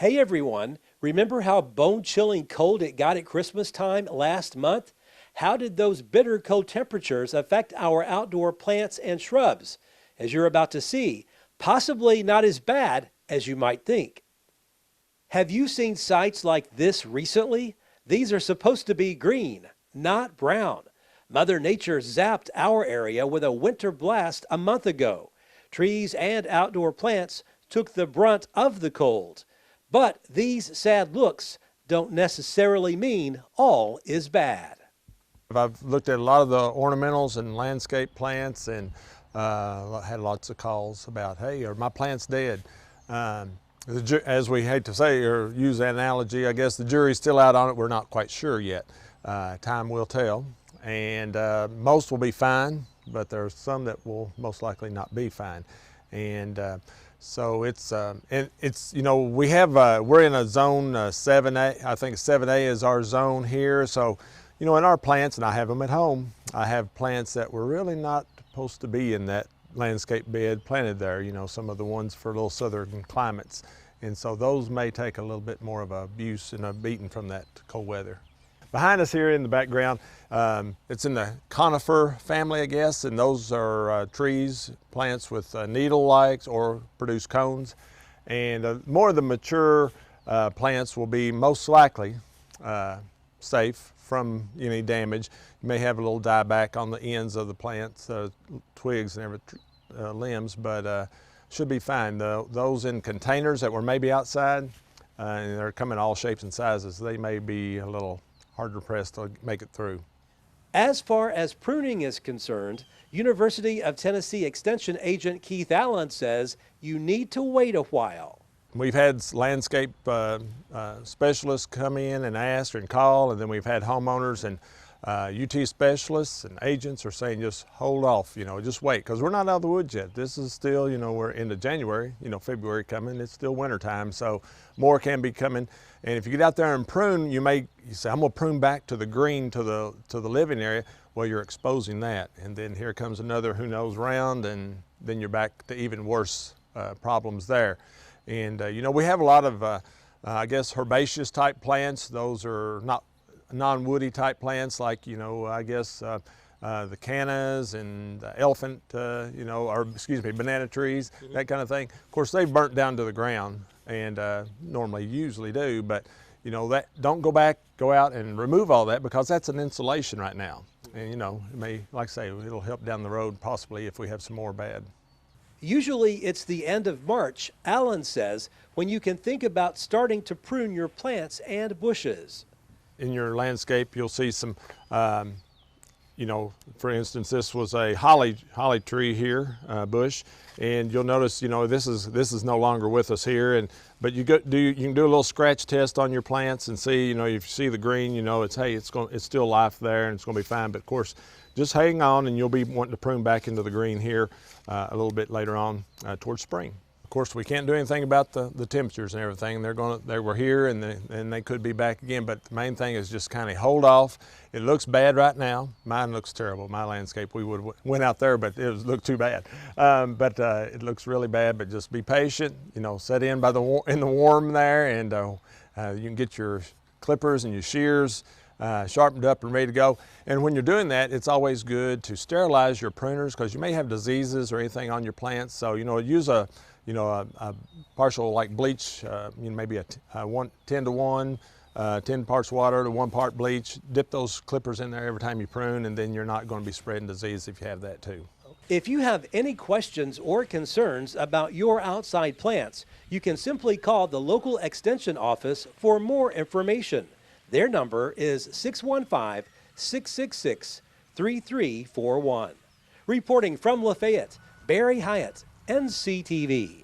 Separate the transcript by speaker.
Speaker 1: Hey everyone, remember how bone-chilling cold it got at Christmas time last month? How did those bitter cold temperatures affect our outdoor plants and shrubs? As you're about to see, possibly not as bad as you might think. Have you seen sights like this recently? These are supposed to be green, not brown. Mother Nature zapped our area with a winter blast a month ago. Trees and outdoor plants took the brunt of the cold. But these sad looks don't necessarily mean all is bad.
Speaker 2: I've looked at a lot of the ornamentals and landscape plants and had lots of calls about, hey, are my plants dead? As we hate to say or use that analogy, I guess the jury's still out on it. We're not quite sure yet. Time will tell. And most will be fine, but there's some that will most likely not be fine. And so it's you know, we have we're in a zone 7A. I think 7A is our zone here. So, you know, in our plants, and I have them at home, I have plants that were really not supposed to be in that landscape bed planted there. You know, some of the ones for little southern climates, and so those may take a little bit more of a abuse and a beating from that cold weather. Behind us here in the background, it's in the conifer family, I guess, and those are trees, plants with needle-like or produce cones. And more of the mature plants will be most likely safe from any damage. You may have a little dieback on the ends of the plants, twigs and every limbs, but should be fine. Those in containers that were maybe outside, and they're coming all shapes and sizes, they may be a little harder pressed to make it through.
Speaker 1: As far as pruning is concerned, University of Tennessee Extension agent Keith Allen says you need to wait a while.
Speaker 2: We've had landscape specialists come in and ask and call, and then we've had homeowners and UT specialists and agents are saying just hold off, you know, just wait, because we're not out of the woods yet. This is still, you know, we're into January, you know, February coming, it's still winter time, so more can be coming. And if you get out there and prune, you say, I'm gonna prune back to the green, to the living area. Well, you're exposing that, and then here comes another who knows round, and then you're back to even worse problems there. And you know, we have a lot of I guess herbaceous type plants. Those are not non-woody type plants, like, you know, I guess the cannas and the elephant, you know, or excuse me, banana trees, that kind of thing. Of course, they've burnt down to the ground, and normally usually do, but you know, that don't go out and remove all that, because that's an insulation right now. And you know, it may, like I say, it'll help down the road possibly if we have some more bad.
Speaker 1: Usually it's the end of March, Allen says, when you can think about starting to prune your plants and bushes.
Speaker 2: In your landscape, you'll see some, you know, for instance, this was a holly tree here, bush, and you'll notice, you know, this is no longer with us here, but you can do a little scratch test on your plants and see, you know, if you see the green, you know, it's still life there and it's going to be fine. But of course, just hang on, and you'll be wanting to prune back into the green here a little bit later on towards spring. Of course, we can't do anything about the temperatures and everything. They were here, and they could be back again. But the main thing is just kind of hold off. It looks bad right now. Mine looks terrible. My landscape, we would went out there, but it looked too bad. But it looks really bad. But just be patient. You know, set in in the warm there, and you can get your clippers and your shears sharpened up and ready to go. And when you're doing that, it's always good to sterilize your pruners, because you may have diseases or anything on your plants. So, you know, use a partial like bleach, you know, maybe a 10 to 1, 10 parts water to 1 part bleach. Dip those clippers in there every time you prune, and then you're not going to be spreading disease if you have that too.
Speaker 1: If you have any questions or concerns about your outside plants, you can simply call the local extension office for more information. Their number is 615-666-3341. Reporting from Lafayette, Barry Hyatt, NCTV.